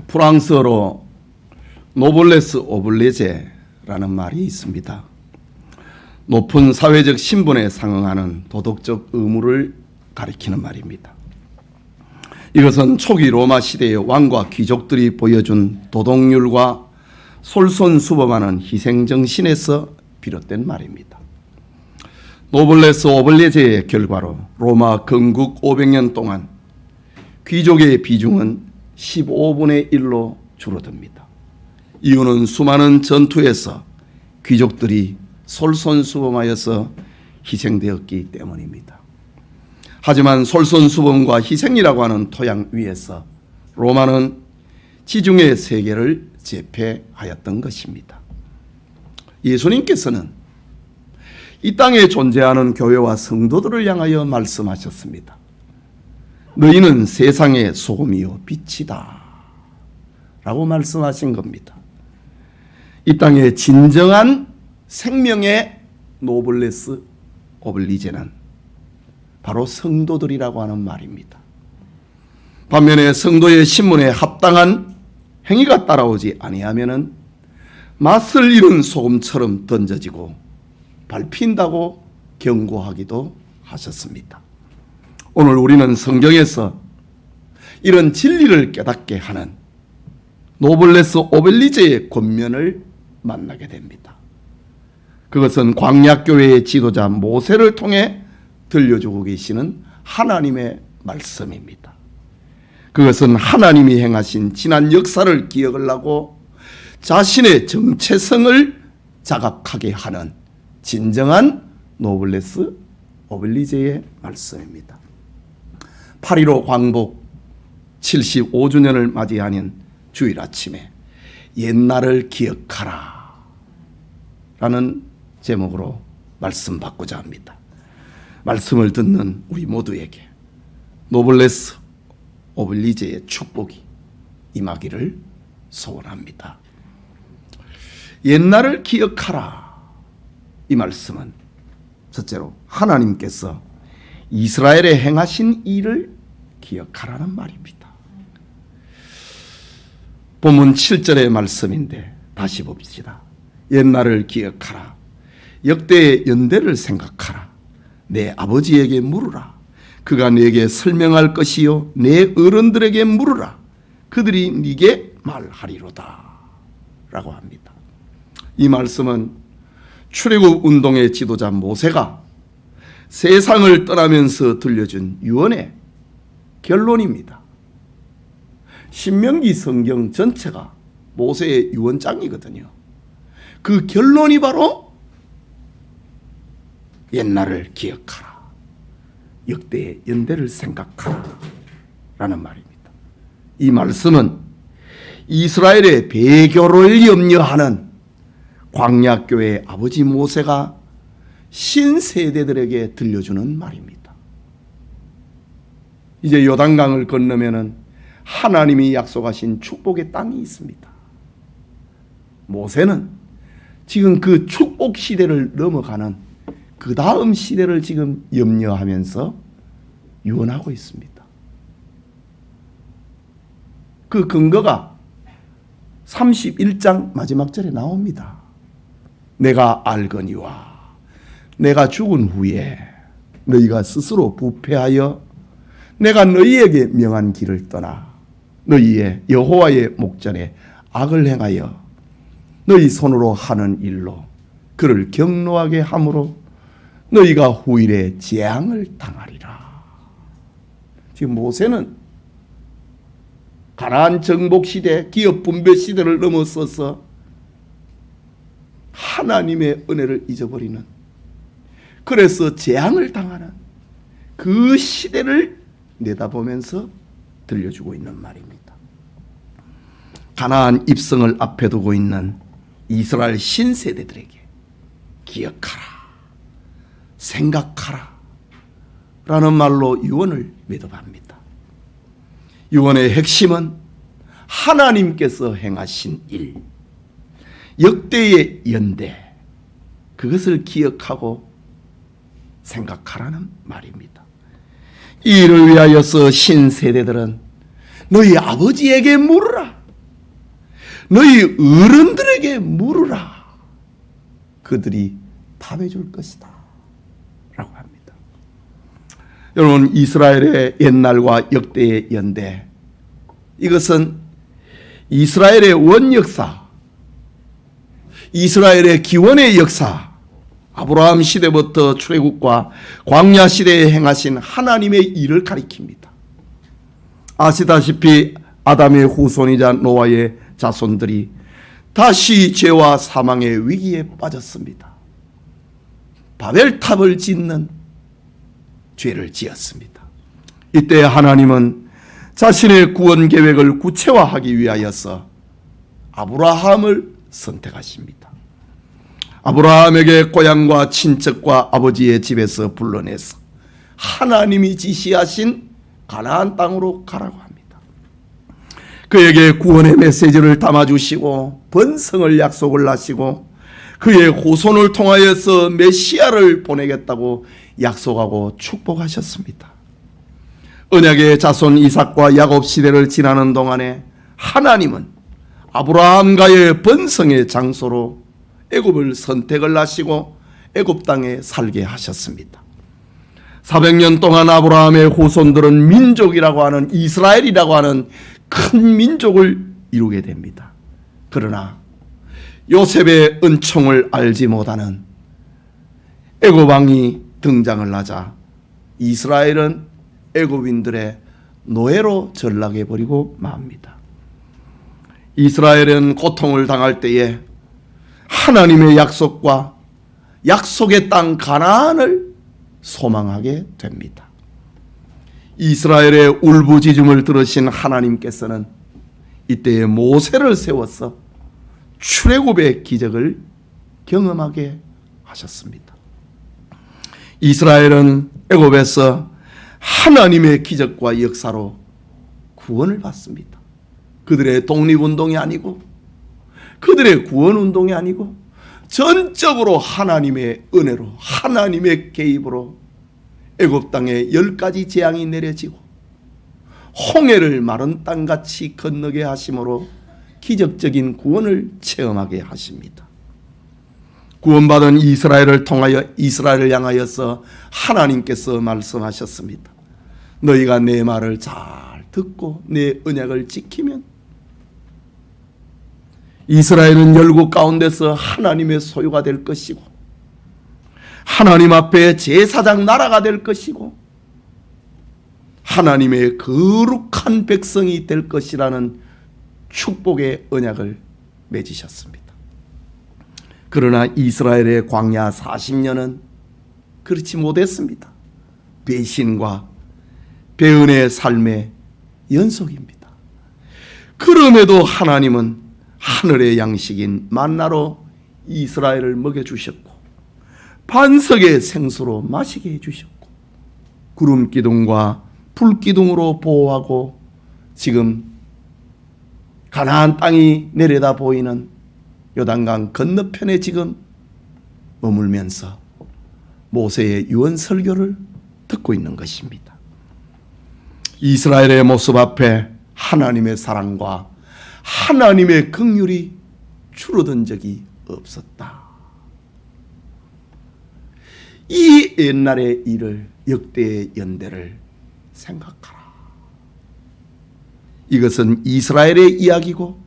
프랑스어로 노블레스 오블리제라는 말이 있습니다. 높은 사회적 신분에 상응하는 도덕적 의무를 가리키는 말입니다. 이것은 초기 로마 시대의 왕과 귀족들이 보여준 도덕률과 솔선수범하는 희생정신에서 비롯된 말입니다. 노블레스 오블리제의 결과로 로마 건국 500년 동안 귀족의 비중은 15분의 1로 줄어듭니다. 이유는 수많은 전투에서 귀족들이 솔선수범하여서 희생되었기 때문입니다. 하지만 솔선수범과 희생이라고 하는 토양 위에서 로마는 지중해 세계를 제패하였던 것입니다. 예수님께서는 이 땅에 존재하는 교회와 성도들을 향하여 말씀하셨습니다. 너희는 세상의 소금이요 빛이다 라고 말씀하신 겁니다. 이 땅에 진정한 생명의 노블레스 오블리제는 바로 성도들이라고 하는 말입니다. 반면에 성도의 신분에 합당한 행위가 따라오지 아니하면은 맛을 잃은 소금처럼 던져지고 밟힌다고 경고하기도 하셨습니다. 오늘 우리는 성경에서 이런 진리를 깨닫게 하는 노블레스 오블리제의 권면을 만나게 됩니다. 그것은 광야교회의 지도자 모세를 통해 들려주고 계시는 하나님의 말씀입니다. 그것은 하나님이 행하신 지난 역사를 기억을 하고 자신의 정체성을 자각하게 하는 진정한 노블레스 오블리제의 말씀입니다. 8.15 광복 75주년을 맞이하는 주일 아침에 옛날을 기억하라 라는 제목으로 말씀 받고자 합니다. 말씀을 듣는 우리 모두에게 노블레스 오블리제의 축복이 임하기를 소원합니다. 옛날을 기억하라. 이 말씀은 첫째로 하나님께서 이스라엘에 행하신 일을 기억하라는 말입니다. 본문 7절의 말씀인데 다시 봅시다. 옛날을 기억하라. 역대의 연대를 생각하라. 내 아버지에게 물으라. 그가 네게 설명할 것이요 내 어른들에게 물으라. 그들이 네게 말하리로다 라고 합니다. 이 말씀은 출애굽 운동의 지도자 모세가 세상을 떠나면서 들려준 유언의 결론입니다. 신명기 성경 전체가 모세의 유언장이거든요. 그 결론이 바로 옛날을 기억하라. 역대의 연대를 생각하라 라는 말입니다. 이 말씀은 이스라엘의 배교를 염려하는 광야교회의 아버지 모세가 신세대들에게 들려주는 말입니다. 이제 요단강을 건너면은 하나님이 약속하신 축복의 땅이 있습니다. 모세는 지금 그 축복 시대를 넘어가는 그 다음 시대를 지금 염려하면서 유언하고 있습니다. 그 근거가 31장 마지막 절에 나옵니다. 내가 알거니와 내가 죽은 후에 너희가 스스로 부패하여 내가 너희에게 명한 길을 떠나 너희의 여호와의 목전에 악을 행하여 너희 손으로 하는 일로 그를 경노하게 함으로 너희가 후일에 재앙을 당하리라. 지금 모세는 가나안 정복 시대, 기업 분배 시대를 넘어서서 하나님의 은혜를 잊어버리는, 그래서 재앙을 당하는 그 시대를 내다보면서 들려주고 있는 말입니다. 가나안 입성을 앞에 두고 있는 이스라엘 신세대들에게 기억하라, 생각하라 라는 말로 유언을 매듭합니다. 유언의 핵심은 하나님께서 행하신 일, 역대의 연대, 그것을 기억하고 생각하라는 말입니다. 이 일을 위하여서 신세대들은 너희 아버지에게 물으라. 너희 어른들에게 물으라. 그들이 답해 줄 것이다 라고 합니다. 여러분, 이스라엘의 옛날과 역대의 연대, 이것은 이스라엘의 원역사, 이스라엘의 기원의 역사, 아브라함 시대부터 출애굽과 광야 시대에 행하신 하나님의 일을 가리킵니다. 아시다시피 아담의 후손이자 노아의 자손들이 다시 죄와 사망의 위기에 빠졌습니다. 바벨탑을 짓는 죄를 지었습니다. 이때 하나님은 자신의 구원 계획을 구체화하기 위하여서 아브라함을 선택하십니다. 아브라함에게 고향과 친척과 아버지의 집에서 불러내서 하나님이 지시하신 가나안 땅으로 가라고 합니다. 그에게 구원의 메시지를 담아주시고 번성을 약속을 하시고 그의 후손을 통하여서 메시아를 보내겠다고 약속하고 축복하셨습니다. 언약의 자손 이삭과 야곱 시대를 지나는 동안에 하나님은 아브라함과의 번성의 장소로 애굽을 선택을 하시고 애굽 땅에 살게 하셨습니다. 400년 동안 아브라함의 후손들은 민족이라고 하는, 이스라엘이라고 하는 큰 민족을 이루게 됩니다. 그러나 요셉의 은총을 알지 못하는 애굽 왕이 등장을 하자 이스라엘은 애굽인들의 노예로 전락해 버리고 맙니다. 이스라엘은 고통을 당할 때에 하나님의 약속과 약속의 땅 가나안을 소망하게 됩니다. 이스라엘의 울부짖음을 들으신 하나님께서는 이때에 모세를 세워서 출애굽의 기적을 경험하게 하셨습니다. 이스라엘은 애굽에서 하나님의 기적과 역사로 구원을 받습니다. 그들의 독립운동이 아니고 그들의 구원운동이 아니고 전적으로 하나님의 은혜로, 하나님의 개입으로 애굽 땅에 10가지 재앙이 내려지고 홍해를 마른 땅같이 건너게 하심으로 기적적인 구원을 체험하게 하십니다. 구원받은 이스라엘을 통하여, 이스라엘을 향하여서 하나님께서 말씀하셨습니다. 너희가 내 말을 잘 듣고 내 언약을 지키면 이스라엘은 열국 가운데서 하나님의 소유가 될 것이고 하나님 앞에 제사장 나라가 될 것이고 하나님의 거룩한 백성이 될 것이라는 축복의 언약을 맺으셨습니다. 그러나 이스라엘의 광야 40년은 그렇지 못했습니다. 배신과 배은의 삶의 연속입니다. 그럼에도 하나님은 하늘의 양식인 만나로 이스라엘을 먹여주셨고 반석의 생수로 마시게 해주셨고 구름 기둥과 불 기둥으로 보호하고 지금 가나안 땅이 내려다 보이는 요단강 건너편에 지금 머물면서 모세의 유언 설교를 듣고 있는 것입니다. 이스라엘의 모습 앞에 하나님의 사랑과 하나님의 긍휼이 줄어든 적이 없었다. 이 옛날의 일을, 역대의 연대를 생각하라. 이것은 이스라엘의 이야기고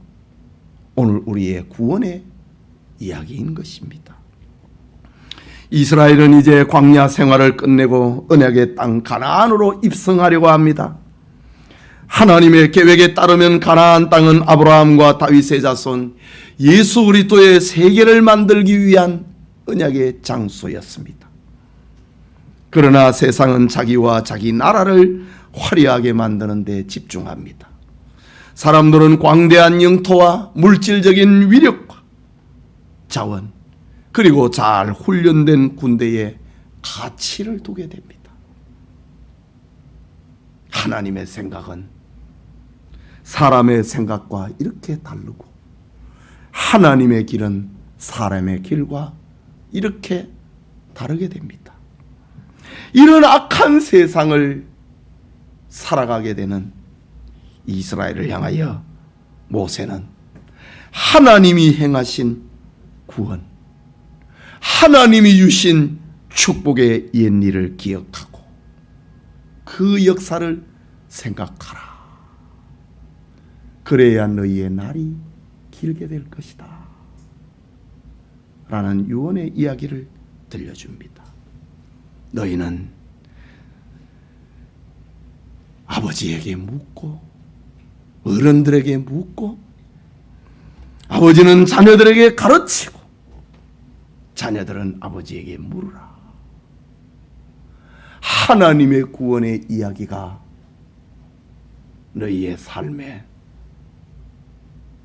오늘 우리의 구원의 이야기인 것입니다. 이스라엘은 이제 광야 생활을 끝내고 언약의 땅 가나안으로 입성하려고 합니다. 하나님의 계획에 따르면 가나안 땅은 아브라함과 다윗의 자손 예수 그리스도의 세계를 만들기 위한 언약의 장소였습니다. 그러나 세상은 자기와 자기 나라를 화려하게 만드는 데 집중합니다. 사람들은 광대한 영토와 물질적인 위력과 자원 그리고 잘 훈련된 군대에 가치를 두게 됩니다. 하나님의 생각은 사람의 생각과 이렇게 다르고 하나님의 길은 사람의 길과 이렇게 다르게 됩니다. 이런 악한 세상을 살아가게 되는 이스라엘을 향하여 모세는 하나님이 행하신 구원, 하나님이 주신 축복의 옛일을 기억하고 그 역사를 생각하라. 그래야 너희의 날이 길게 될 것이다 라는 유언의 이야기를 들려줍니다. 너희는 아버지에게 묻고 어른들에게 묻고 아버지는 자녀들에게 가르치고 자녀들은 아버지에게 물으라. 하나님의 구원의 이야기가 너희의 삶의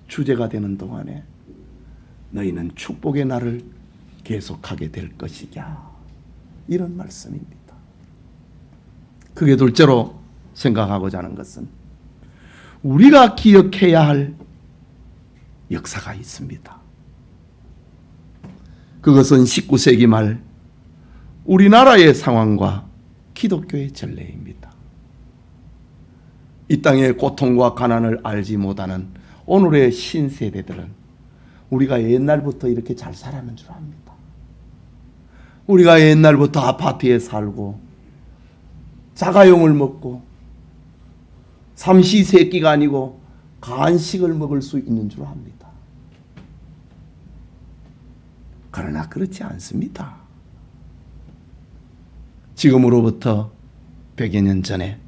주제가 되는 동안에 너희는 축복의 날을 계속하게 될 것이냐, 이런 말씀입니다. 그게 둘째로 생각하고자 하는 것은 우리가 기억해야 할 역사가 있습니다. 그것은 19세기 말 우리나라의 상황과 기독교의 전례입니다. 이 땅의 고통과 가난을 알지 못하는 오늘의 신세대들은 우리가 옛날부터 이렇게 잘 살았는 줄 압니다. 우리가 옛날부터 아파트에 살고 자가용을 먹고 삼시세끼가 아니고 간식을 먹을 수 있는 줄 압니다. 그러나 그렇지 않습니다. 지금으로부터 100여 년 전에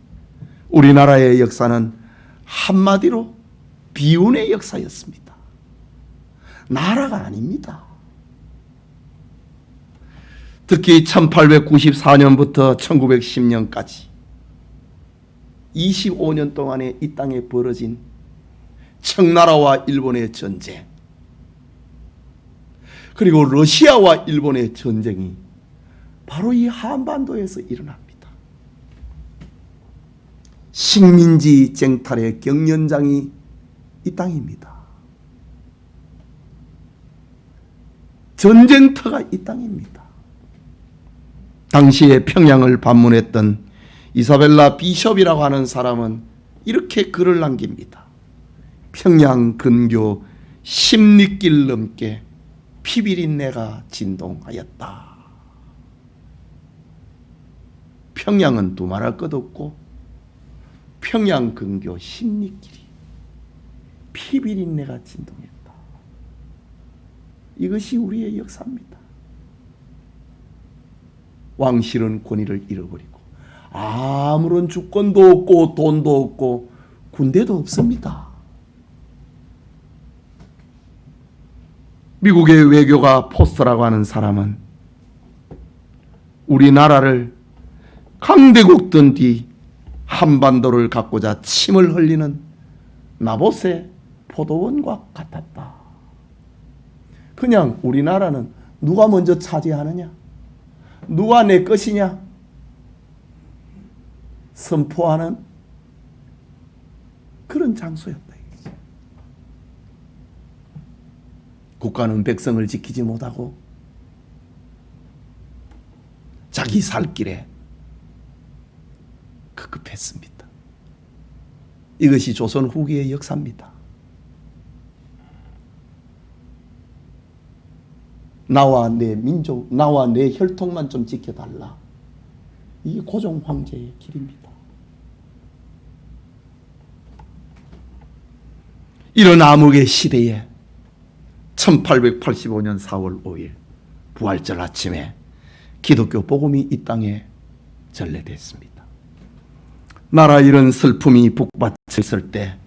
우리나라의 역사는 한마디로 비운의 역사였습니다. 나라가 아닙니다. 특히 1894년부터 1910년까지 25년 동안에 이 땅에 벌어진 청나라와 일본의 전쟁, 그리고 러시아와 일본의 전쟁이 바로 이 한반도에서 일어납니다. 식민지 쟁탈의 경연장이 이 땅입니다. 전쟁터가 이 땅입니다. 당시에 평양을 방문했던 이사벨라 비숍이라고 하는 사람은 이렇게 글을 남깁니다. 평양 근교 10리길 넘게 피비린내가 진동하였다. 평양은 두말할 것 없고 평양 근교 10리길이 피비린내가 진동했다. 이것이 우리의 역사입니다. 왕실은 권위를 잃어버리고 아무런 주권도 없고 돈도 없고 군대도 없습니다. 미국의 외교가 포스터라고 하는 사람은 우리나라를 강대국 든뒤 한반도를 갖고자 침을 흘리는 나봇의 포도원과 같았다. 그냥 우리나라는 누가 먼저 차지하느냐, 누가 내 것이냐 선포하는 그런 장소였다. 국가는 백성을 지키지 못하고 자기 살 길에 급급했습니다. 이것이 조선 후기의 역사입니다. 나와 내 민족, 나와 내 혈통만 좀 지켜달라. 이게 고종 황제의 길입니다. 이런 암흑의 시대에 1885년 4월 5일 부활절 아침에 기독교 복음이 이 땅에 전래됐습니다. 나라 이런 슬픔이 북받쳤을 때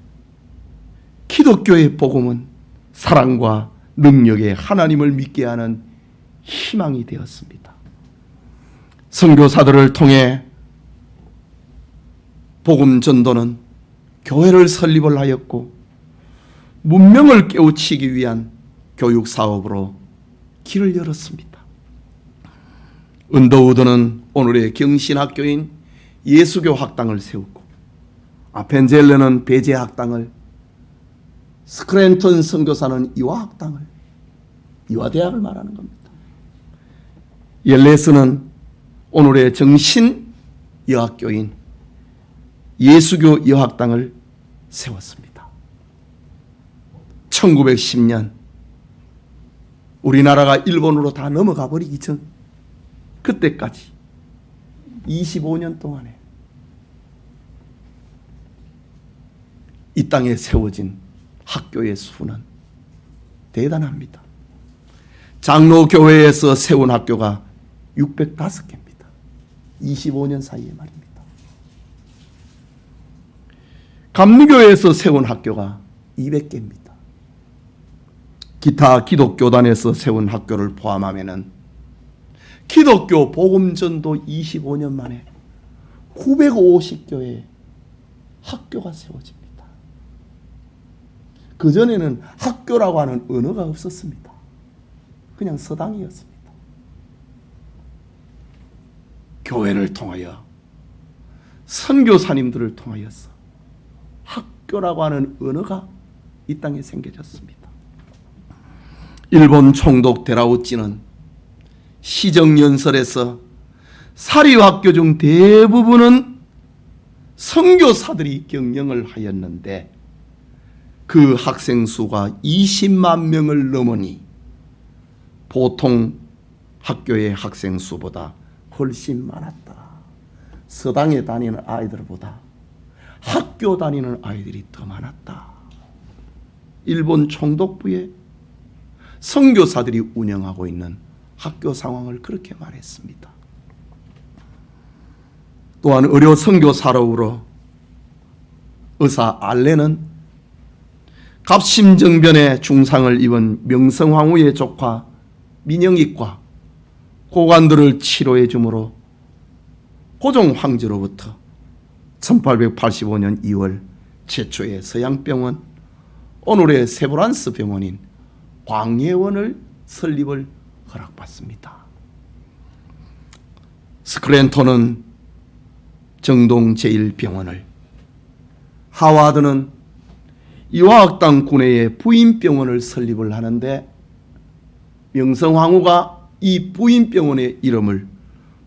기독교의 복음은 사랑과 능력의 하나님을 믿게 하는 희망이 되었습니다. 선교사들을 통해 복음 전도는 교회를 설립을 하였고 문명을 깨우치기 위한 교육 사업으로 길을 열었습니다. 언더우드는 오늘의 경신학교인 예수교 학당을 세우고 아펜젤레는 배제 학당을, 스크랜턴 선교사는 이화 학당을, 이화 대학을 말하는 겁니다. 옐레스는 오늘의 정신 여학교인 예수교 여학당을 세웠습니다. 1910년 우리나라가 일본으로 다 넘어가 버리기 전 그때까지 25년 동안에 이 땅에 세워진 학교의 수는 대단합니다. 장로교회에서 세운 학교가 605개입니다. 25년 사이에 말입니다. 감리교회에서 세운 학교가 200개입니다. 기타 기독교단에서 세운 학교를 포함하면 기독교 복음전도 25년 만에 950교의 학교가 세워집니다. 그전에는 학교라고 하는 언어가 없었습니다. 그냥 서당이었습니다. 교회를 통하여 선교사님들을 통하여서 학교라고 하는 언어가 이 땅에 생겨졌습니다. 일본 총독 데라우찌는 시정연설에서 사립학교 중 대부분은 선교사들이 경영을 하였는데 그 학생 수가 20만 명을 넘으니 보통 학교의 학생 수보다 훨씬 많았다. 서당에 다니는 아이들보다 학교 다니는 아이들이 더 많았다. 일본 총독부에 선교사들이 운영하고 있는 학교 상황을 그렇게 말했습니다. 또한 의료 선교사로우러 의사 알렌은 갑심정변에 중상을 입은 명성황후의 조카 민영익과 고관들을 치료해 주므로 고종 황제로부터 1885년 2월 최초의 서양병원, 오늘의 세브란스 병원인 광예원을 설립을 허락받습니다. 스크랜턴은 정동 제1병원을, 하와드는 이화학당 구내에 부인병원을 설립을 하는데 명성황후가 이 부인병원의 이름을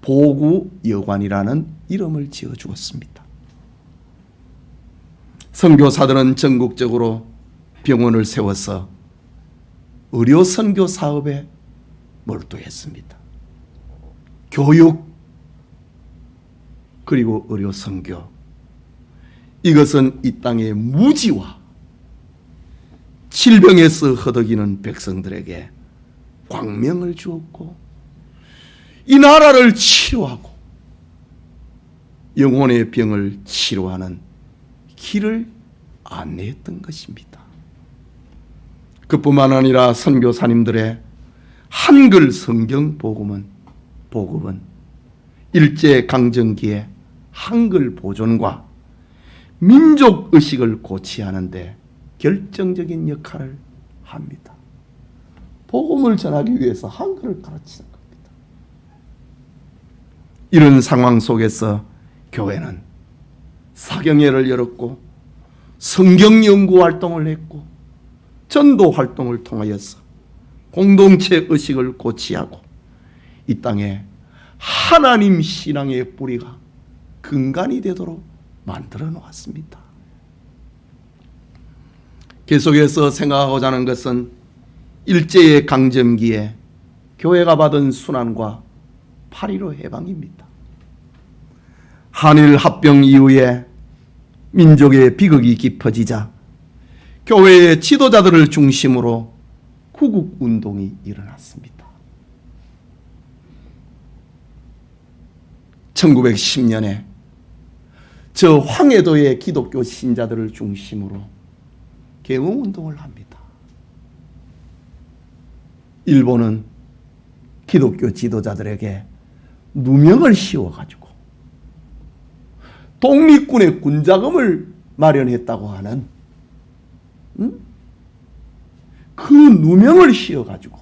보구여관이라는 이름을 지어 주었습니다. 선교사들은 전국적으로 병원을 세워서 의료 선교 사업에 몰두했습니다. 교육 그리고 의료 선교, 이것은 이 땅의 무지와 질병에서 허덕이는 백성들에게 광명을 주었고 이 나라를 치료하고 영혼의 병을 치료하는 길을 안내했던 것입니다. 그뿐만 아니라 선교사님들의 한글 성경 복음은 일제강점기에 한글 보존과 민족의식을 고취하는 데 결정적인 역할을 합니다. 복음을 전하기 위해서 한글을 가르치는 겁니다. 이런 상황 속에서 교회는 사경회를 열었고 성경 연구 활동을 했고 전도 활동을 통하여서 공동체 의식을 고취하고 이 땅에 하나님 신앙의 뿌리가 근간이 되도록 만들어 놓았습니다. 계속해서 생각하고자 하는 것은 일제의 강점기에 교회가 받은 순환과 8.15 해방입니다. 한일 합병 이후에 민족의 비극이 깊어지자 교회의 지도자들을 중심으로 구국운동이 일어났습니다. 1910년에 저 황해도의 기독교 신자들을 중심으로 계몽운동을 합니다. 일본은 기독교 지도자들에게 누명을 씌워가지고 독립군의 군자금을 마련했다고 하는 그 누명을 씌워가지고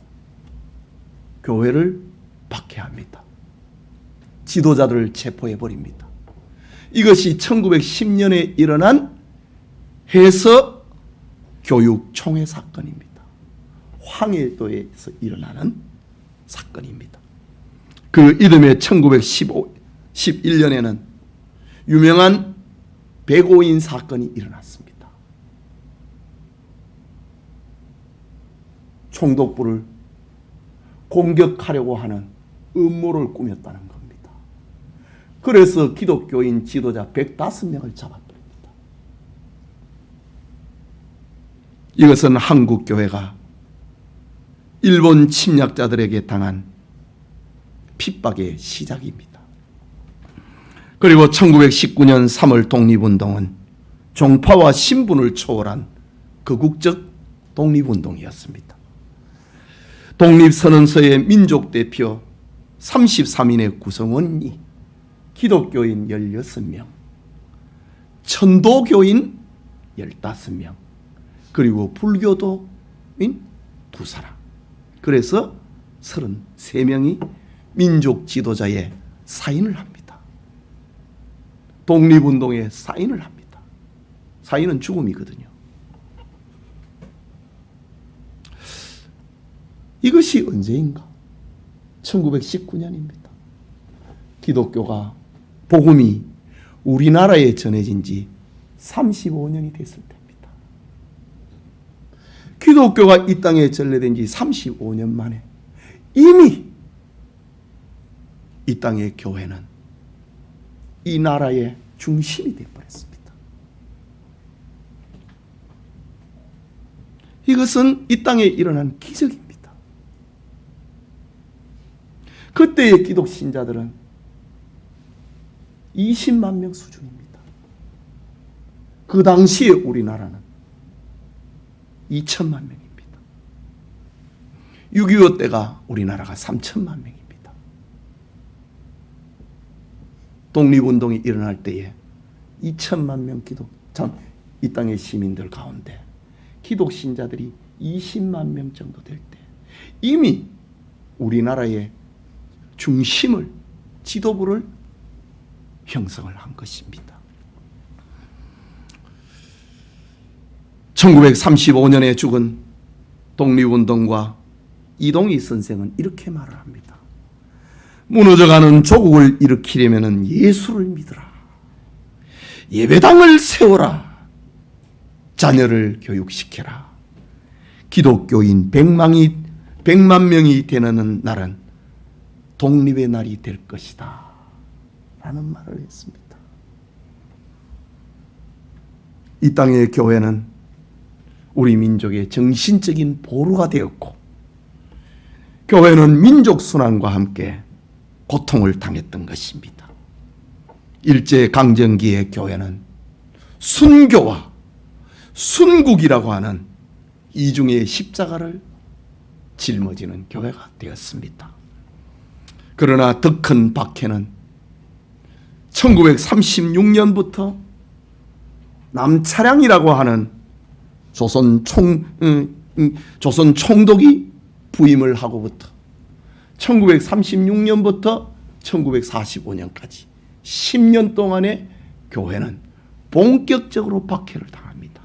교회를 박해합니다. 지도자들을 체포해버립니다. 이것이 1910년에 일어난 해서 교육총회 사건입니다. 황해도에서 일어나는 사건입니다. 그 이듬해 1911년에는 유명한 백오인 사건이 일어났습니다. 총독부를 공격하려고 하는 음모를 꾸몄다는 겁니다. 그래서 기독교인 지도자 105명을 잡아버립니다. 이것은 한국 교회가 일본 침략자들에게 당한 핍박의 시작입니다. 그리고 1919년 3월 독립운동은 종파와 신분을 초월한 극우적 독립운동이었습니다. 독립선언서의 민족대표 33인의 구성원이 기독교인 16명, 천도교인 15명, 그리고 불교도인 2사람. 그래서 33명이 민족 지도자의 사인을 합니다. 독립운동에 사인을 합니다. 사인은 죽음이거든요. 이것이 언제인가? 1919년입니다. 기독교가 복음이 우리나라에 전해진 지 35년이 됐을 때입니다. 기독교가 이 땅에 전래된 지 35년 만에 이미 이 땅의 교회는 이 나라의 중심이 되어버렸습니다. 이것은 이 땅에 일어난 기적입니다. 그때의 기독 신자들은 20만 명 수준입니다. 그 당시에 우리나라는 2천만 명입니다. 6.25 때가 우리나라가 3천만 명입니다. 독립운동이 일어날 때에 2천만 명 이 땅의 시민들 가운데 기독 신자들이 20만 명 정도 될 때 이미 우리나라의 중심을, 지도부를 형성을 한 것입니다. 1935년에 죽은 독립운동가 이동희 선생은 이렇게 말을 합니다. 무너져가는 조국을 일으키려면 예수를 믿으라. 예배당을 세워라. 자녀를 교육시켜라. 기독교인 100만 명이 되는 날은 독립의 날이 될 것이다. 라는 말을 했습니다. 이 땅의 교회는 우리 민족의 정신적인 보루가 되었고, 교회는 민족 순환과 함께 고통을 당했던 것입니다. 일제강점기의 교회는 순교와 순국이라고 하는 이중의 십자가를 짊어지는 교회가 되었습니다. 그러나 더 큰 박해는 1936년부터 남차량이라고 하는 조선 총독이 부임을 하고부터 1936년부터 1945년까지 10년 동안의 교회는 본격적으로 박해를 당합니다.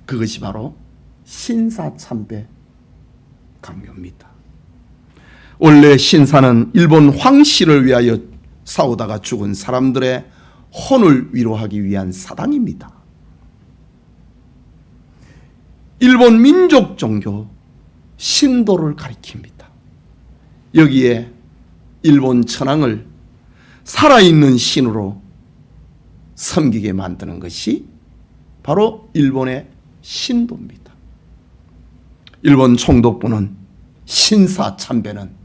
그것이 바로 신사참배 강요입니다. 원래 신사는 일본 황씨를 위하여 싸우다가 죽은 사람들의 혼을 위로하기 위한 사당입니다. 일본 민족 종교 신도를 가리킵니다. 여기에 일본 천황을 살아있는 신으로 섬기게 만드는 것이 바로 일본의 신도입니다. 일본 총독부는 신사참배는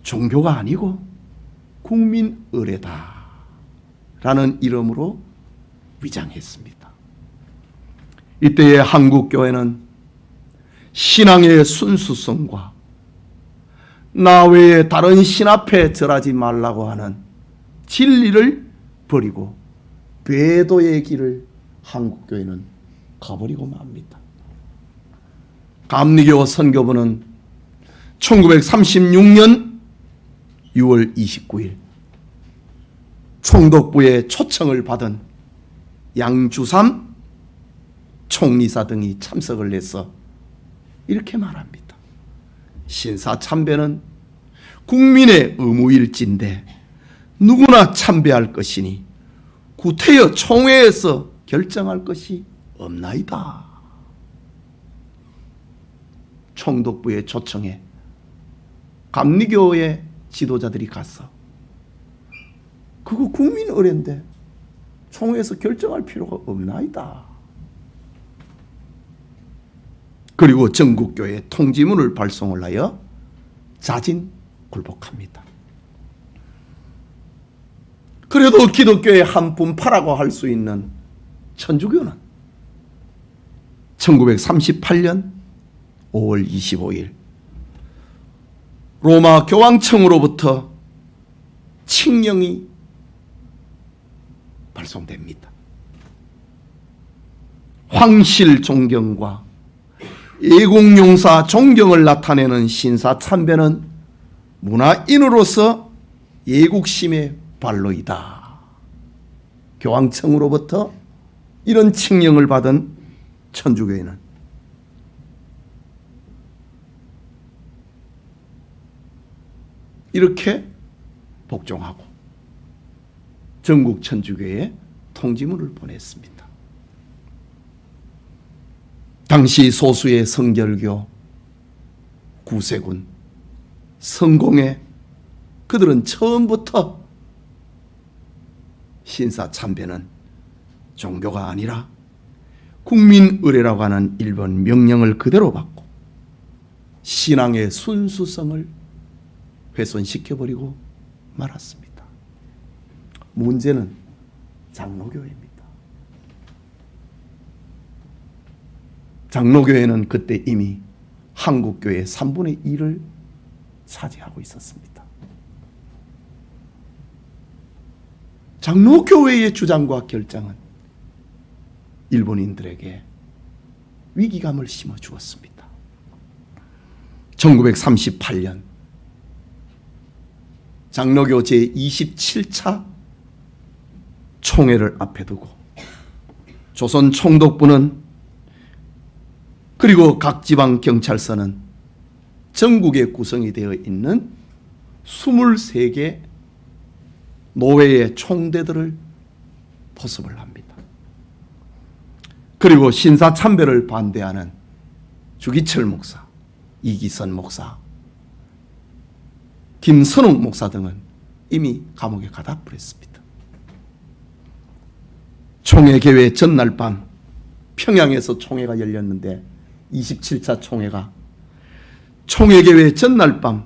종교가 아니고 국민 의례다 라는 이름으로 위장했습니다. 이때의 한국 교회는 신앙의 순수성과 나 외에 다른 신 앞에 절하지 말라고 하는 진리를 버리고 배도의 길을 한국 교회는 가버리고 맙니다. 감리교 선교부는 1936년 6월 29일 총독부의 초청을 받은 양주삼 총리사 등이 참석을 해서 이렇게 말합니다. 신사참배는 국민의 의무일진데 누구나 참배할 것이니 구태여 총회에서 결정할 것이 없나이다 총독부의 초청에 감리교의 지도자들이 갔어. 그거 국민 의례인데 총회에서 결정할 필요가 없나이다. 그리고 전국교회 통지문을 발송을 하여 자진굴복합니다. 그래도 기독교의 한 분파라고 할 수 있는 천주교는 1938년 5월 25일 로마 교황청으로부터 칙령이 발송됩니다. 황실 존경과 애국용사 존경을 나타내는 신사참배는 문화인으로서 애국심의 발로이다. 교황청으로부터 이런 칙령을 받은 천주교회는 이렇게 복종하고 전국 천주교회에 통지문을 보냈습니다. 당시 소수의 성결교, 구세군, 성공회 그들은 처음부터 신사참배는 종교가 아니라 국민의례라고 하는 일본 명령을 그대로 받고 신앙의 순수성을 훼손시켜버리고 말았습니다. 문제는 장로교회입니다. 장로교회는 그때 이미 한국교회의 3분의 1을 차지하고 있었습니다. 장로교회의 주장과 결정은 일본인들에게 위기감을 심어주었습니다. 1938년 장로교 제27차 총회를 앞에 두고 조선 총독부는 그리고 각 지방 경찰서는 전국에 구성이 되어 있는 23개 노회의 총대들을 포섭을 합니다. 그리고 신사참배를 반대하는 주기철 목사, 이기선 목사, 김선웅 목사 등은 이미 감옥에 가다 버렸습니다. 총회 개회 전날 밤 평양에서 총회가 열렸는데 27차 총회가 총회 개회 전날 밤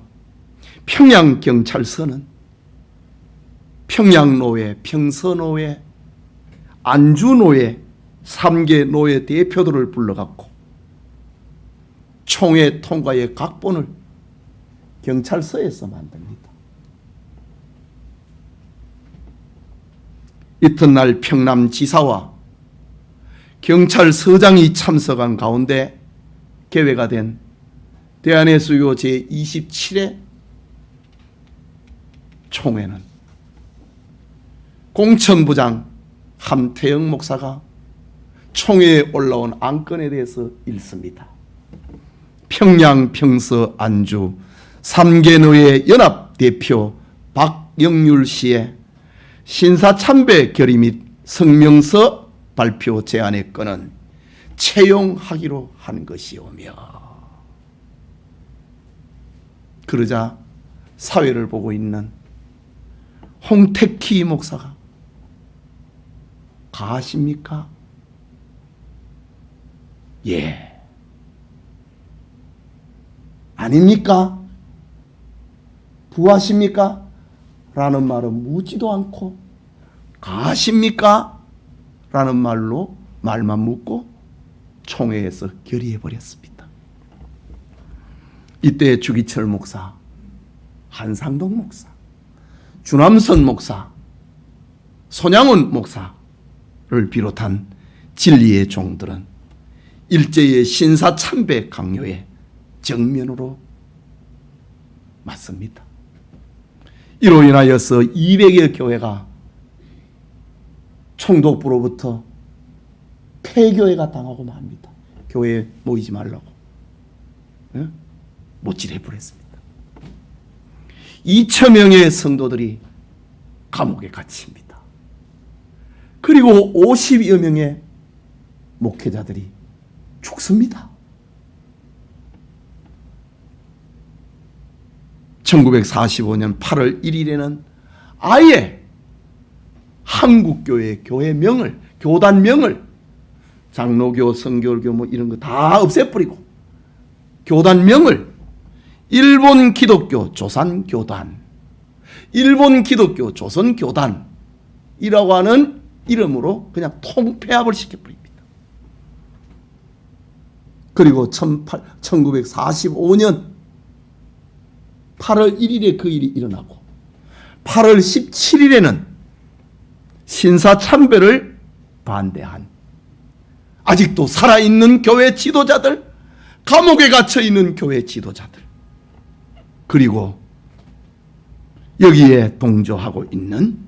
평양경찰서는 평양노회, 평서노회, 안주노회 3개 노회 대표들을 불러갖고 총회 통과의 각본을 경찰서에서 만듭니다. 이튿날 평남지사와 경찰서장이 참석한 가운데 개회가 된 대한의 수요 제27회 총회는 공천부장 함태영 목사가 총회에 올라온 안건에 대해서 읽습니다. 평양, 평서, 안주 3개노회 연합대표 박영률 씨의 신사참배 결의 및 성명서 발표 제안의 건은 채용하기로 한 것이오며, 그러자 사회를 보고 있는 홍택희 목사가 가십니까? 예. 아닙니까? 부하십니까? 라는 말은 묻지도 않고 가십니까? 라는 말로 말만 묻고 총회에서 결의해버렸습니다. 이때 주기철 목사, 한상동 목사, 주남선 목사, 손양훈 목사를 비롯한 진리의 종들은 일제의 신사참배 강요에 정면으로 맞습니다. 이로 인하여서 200여 교회가 총독부로부터 폐교회가 당하고 맙니다. 교회에 모이지 말라고 못질해버렸습니다. 2,000명의 성도들이 감옥에 갇힙니다. 그리고 50여 명의 목회자들이 죽습니다. 1945년 8월 1일에는 아예 한국교회 교회명을, 교단명을, 장로교, 성결교 뭐 이런 거 다 없애버리고 교단명을 일본 기독교 조선교단, 일본 기독교 조선교단이라고 하는 이름으로 그냥 통폐합을 시켜버립니다. 그리고 1945년 8월 1일에 그 일이 일어나고 8월 17일에는 신사참배를 반대한 아직도 살아있는 교회 지도자들, 감옥에 갇혀있는 교회 지도자들, 그리고 여기에 동조하고 있는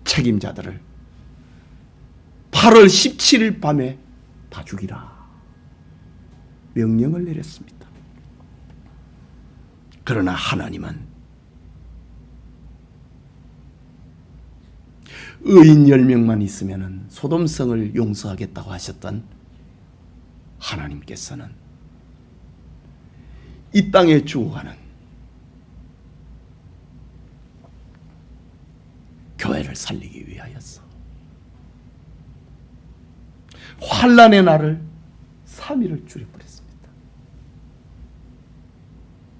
책임자들을 8월 17일 밤에 다 죽이라 명령을 내렸습니다. 그러나 하나님은 의인 10명만 있으면 소돔성을 용서하겠다고 하셨던 하나님께서는 이 땅에 죽어가는 교회를 살리기 위하여서 환난의 날을 3일을 줄여버렸습니다.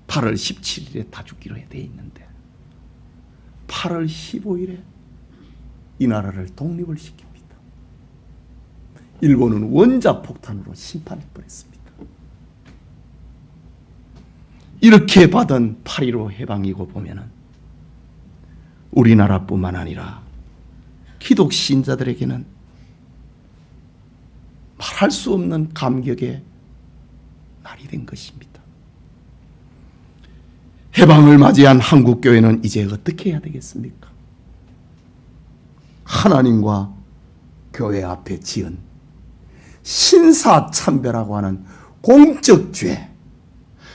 8월 17일에 다 죽기로 되어 있는데 8월 15일에 이 나라를 독립을 시킵니다. 일본은 원자폭탄으로 심판을 뻔했습니다. 이렇게 받은 8.15 해방이고 보면은 우리나라뿐만 아니라 기독 신자들에게는 말할 수 없는 감격의 날이 된 것입니다. 해방을 맞이한 한국교회는 이제 어떻게 해야 되겠습니까? 하나님과 교회 앞에 지은 신사참배라고 하는 공적 죄,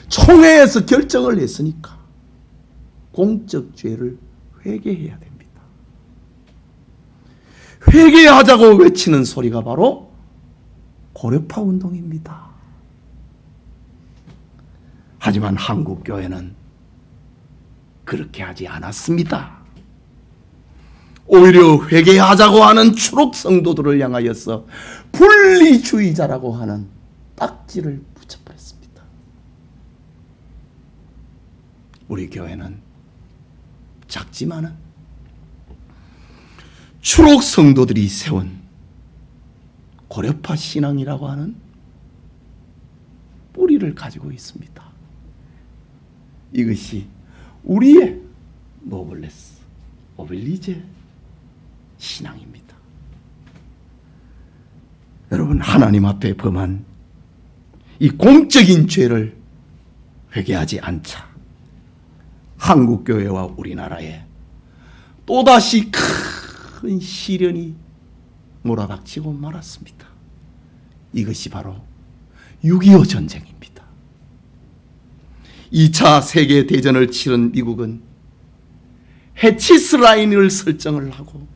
총회에서 결정을 했으니까 공적 죄를 회개해야 됩니다. 회개하자고 외치는 소리가 바로 고려파 운동입니다. 하지만 한국교회는 그렇게 하지 않았습니다. 오히려 회개하자고 하는 추록 성도들을 향하여서 분리주의자라고 하는 딱지를 붙여버렸습니다. 우리 교회는 작지만은 추록 성도들이 세운 고려파 신앙이라고 하는 뿌리를 가지고 있습니다. 이것이 우리의 노블레스 오빌리제 신앙입니다. 여러분, 하나님 앞에 범한 이 공적인 죄를 회개하지 않자 한국교회와 우리나라에 또다시 큰 시련이 몰아닥치고 말았습니다. 이것이 바로 6.25 전쟁입니다. 2차 세계대전을 치른 미국은 해치스 라인을 설정을 하고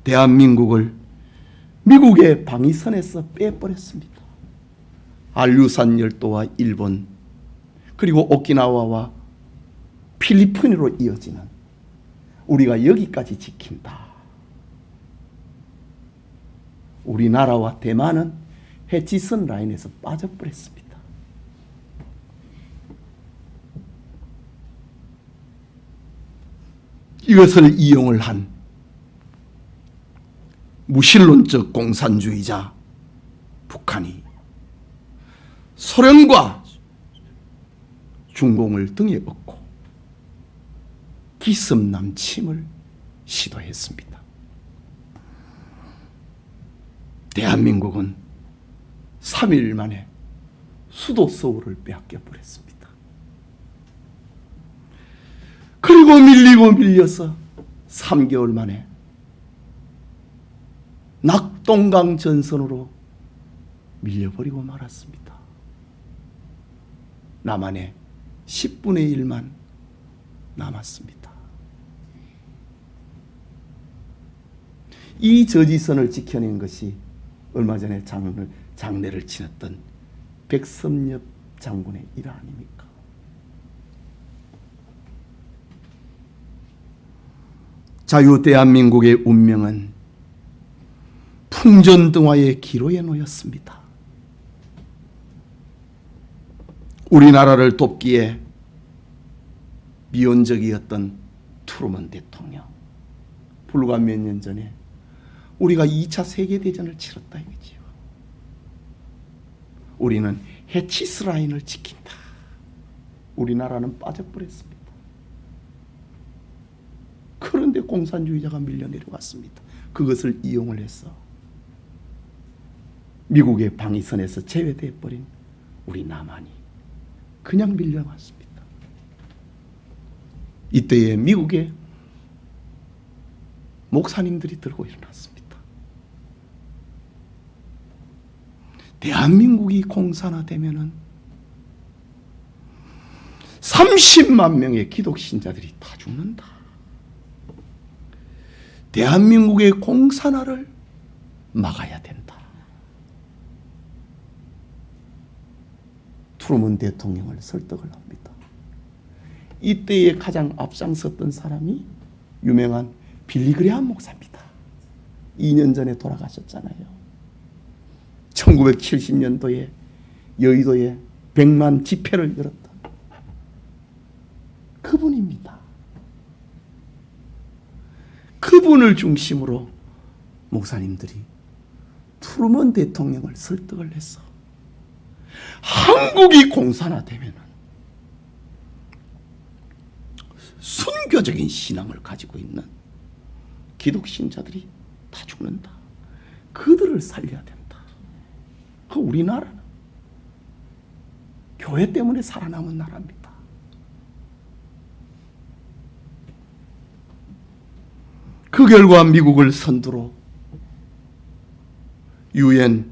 대한민국을 미국의 방위선에서 빼버렸습니다. 알류산 열도와 일본, 그리고 오키나와와 필리핀으로 이어지는 우리가 여기까지 지킨다. 우리나라와 대만은 해치선 라인에서 빠져버렸습니다. 이것을 이용을 한 무신론적 공산주의자 북한이 소련과 중공을 등에 업고 기습남침을 시도했습니다. 대한민국은 3일 만에 수도 서울을 빼앗겨 버렸습니다. 그리고 밀리고 밀려서 3개월 만에 낙동강 전선으로 밀려버리고 말았습니다. 남한의 10분의 1만 남았습니다. 이 저지선을 지켜낸 것이 얼마 전에 장례를 치렀던 백섭엽 장군의 일 아닙니까? 자유 대한민국의 운명은 풍전등화의 기로에 놓였습니다. 우리나라를 돕기에 미온적이었던 트루먼 대통령, 불과 몇 년 전에 우리가 2차 세계대전을 치렀다 이거지요. 우리는 해치스 라인을 지킨다. 우리나라는 빠져버렸습니다. 그런데 공산주의자가 밀려 내려왔습니다. 그것을 이용을 해서 미국의 방위선에서 제외돼 버린 우리 남한이 그냥 밀려왔습니다. 이때에 미국의 목사님들이 들고 일어났습니다. 대한민국이 공산화되면은 30만 명의 기독신자들이 다 죽는다. 대한민국의 공산화를 막아야 된다. 트루먼 대통령을 설득을 합니다. 이때에 가장 앞장섰던 사람이 유명한 빌리 그레함 목사입니다. 2년 전에 돌아가셨잖아요. 1970년도에 여의도에 100만 집회를 열었던 그분입니다. 그분을 중심으로 목사님들이 트루먼 대통령을 설득을 해서 한국이 공산화되면 순교적인 신앙을 가지고 있는 기독신자들이 다 죽는다. 그들을 살려야 된다. 우리나라는 교회 때문에 살아남은 나라입니다. 그 결과 미국을 선두로 유엔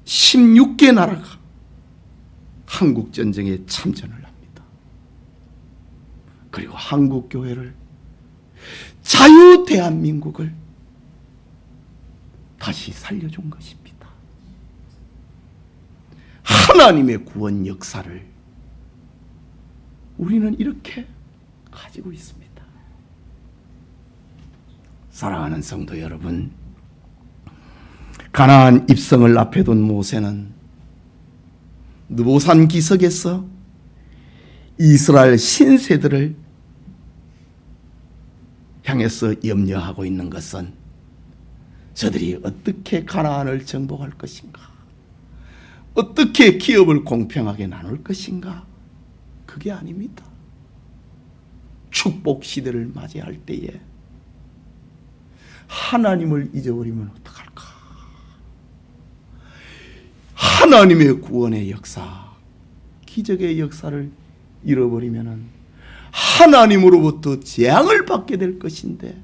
16개 나라가 한국전쟁에 참전을 합니다. 그리고 한국교회를, 자유 대한민국을 다시 살려준 것입니다. 하나님의 구원 역사를 우리는 이렇게 가지고 있습니다. 사랑하는 성도 여러분, 가나안 입성을 앞에 둔 모세는 느보산 기슭에서 이스라엘 신세들을 향해서 염려하고 있는 것은 저들이 어떻게 가나안을 정복할 것인가, 어떻게 기업을 공평하게 나눌 것인가, 그게 아닙니다. 축복 시대를 맞이할 때에 하나님을 잊어버리면 어떡할까? 하나님의 구원의 역사, 기적의 역사를 잃어버리면 하나님으로부터 재앙을 받게 될 것인데,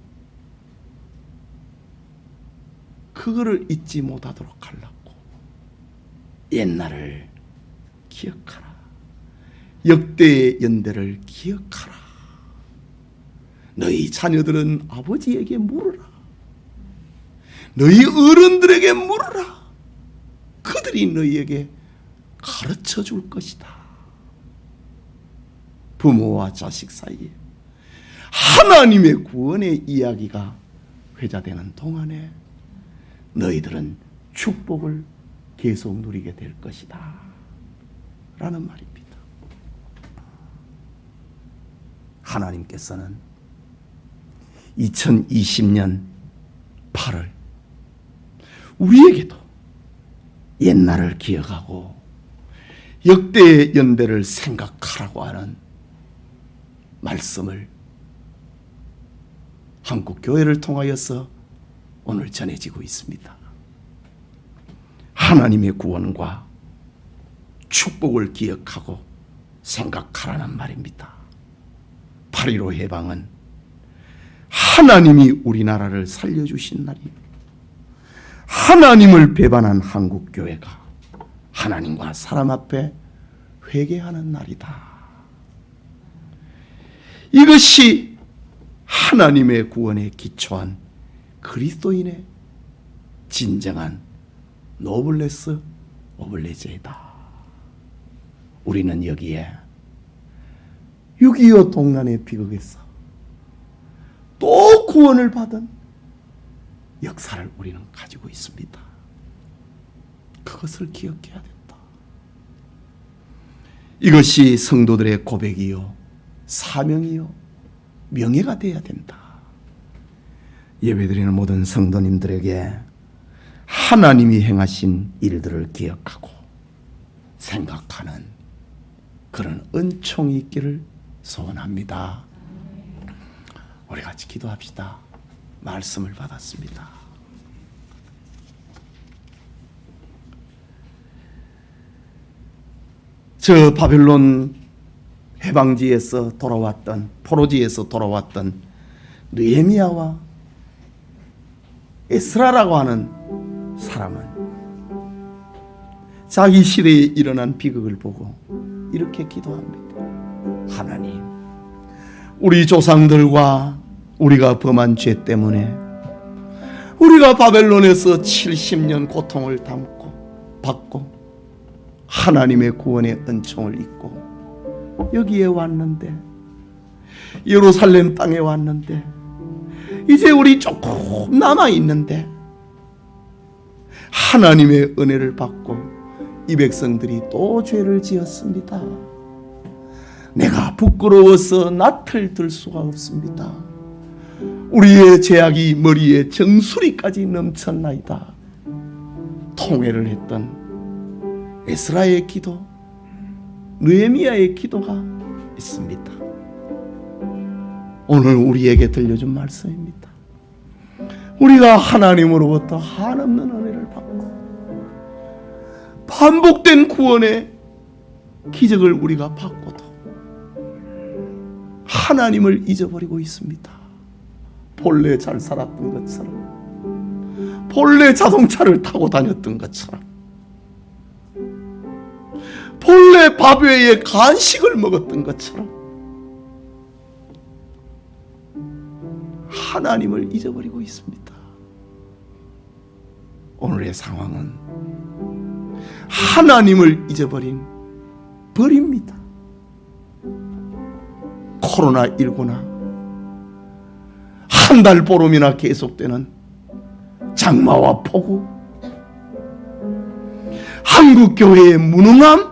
그거를 잊지 못하도록 하려고 옛날을 기억하라. 역대의 연대를 기억하라. 너희 자녀들은 아버지에게 물으라. 너희 어른들에게 물으라. 그들이 너희에게 가르쳐 줄 것이다. 부모와 자식 사이에 하나님의 구원의 이야기가 회자되는 동안에 너희들은 축복을 계속 누리게 될 것이다 라는 말입니다. 하나님께서는 2020년 8월 우리에게도 옛날을 기억하고 역대의 연대를 생각하라고 하는 말씀을 한국교회를 통하여서 오늘 전해지고 있습니다. 하나님의 구원과 축복을 기억하고 생각하라는 말입니다. 8.15 해방은 하나님이 우리나라를 살려주신 날이에요. 하나님을 배반한 한국교회가 하나님과 사람 앞에 회개하는 날이다. 이것이 하나님의 구원에 기초한 그리스도인의 진정한 노블레스 오블레제이다. 우리는 여기에 6.25 동란의 비극에서 또 구원을 받은 역사를 우리는 가지고 있습니다. 그것을 기억해야 된다. 이것이 성도들의 고백이요, 사명이요, 명예가 되어야 된다. 예배드리는 모든 성도님들에게 하나님이 행하신 일들을 기억하고 생각하는 그런 은총이 있기를 소원합니다. 우리 같이 기도합시다. 말씀을 받았습니다. 저 바벨론 해방지에서 돌아왔던, 포로지에서 돌아왔던 느헤미야와 에스라라고 하는 사람은 자기 시대에 일어난 비극을 보고 이렇게 기도합니다. 하나님, 우리 조상들과 우리가 범한 죄 때문에 우리가 바벨론에서 70년 고통을 받고 하나님의 구원의 은총을 잊고 여기에 왔는데, 예루살렘 땅에 왔는데 이제 우리 조금 남아있는데 하나님의 은혜를 받고 이 백성들이 또 죄를 지었습니다. 내가 부끄러워서 낯을 들 수가 없습니다. 우리의 죄악이 머리에 정수리까지 넘쳤나이다. 통회를 했던 에스라의 기도, 느헤미야의 기도가 있습니다. 오늘 우리에게 들려준 말씀입니다. 우리가 하나님으로부터 한없는 은혜를 받고 반복된 구원의 기적을 우리가 받고도 하나님을 잊어버리고 있습니다. 본래 잘 살았던 것처럼, 본래 자동차를 타고 다녔던 것처럼, 본래 밥 외에 간식을 먹었던 것처럼 하나님을 잊어버리고 있습니다. 오늘의 상황은 하나님을 잊어버린 벌입니다. 코로나19나 한 달 보름이나 계속되는 장마와 폭우, 한국교회의 무능함,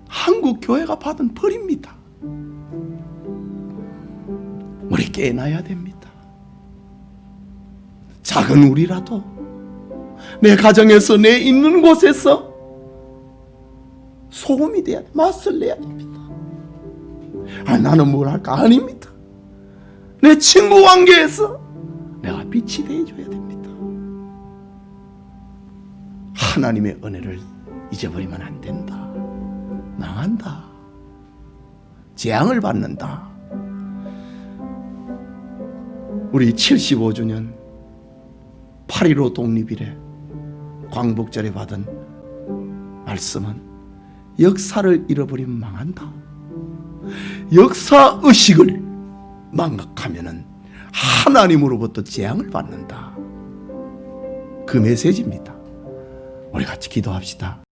한국교회가 받은 벌입니다. 우리 깨어나야 됩니다. 작은 우리라도 내 가정에서, 내 있는 곳에서 소금이 돼야 돼. 맛을 내야 됩니다. 나는 뭘 할까? 아닙니다. 내 친구 관계에서 내가 빛이 되어줘야 됩니다. 하나님의 은혜를 잊어버리면 안 된다. 망한다. 재앙을 받는다. 우리 75주년 8.15 독립일에 광복절에 받은 말씀은 역사를 잃어버리면 망한다. 역사의식을 망각하면 하나님으로부터 재앙을 받는다. 그 메시지입니다. 우리 같이 기도합시다.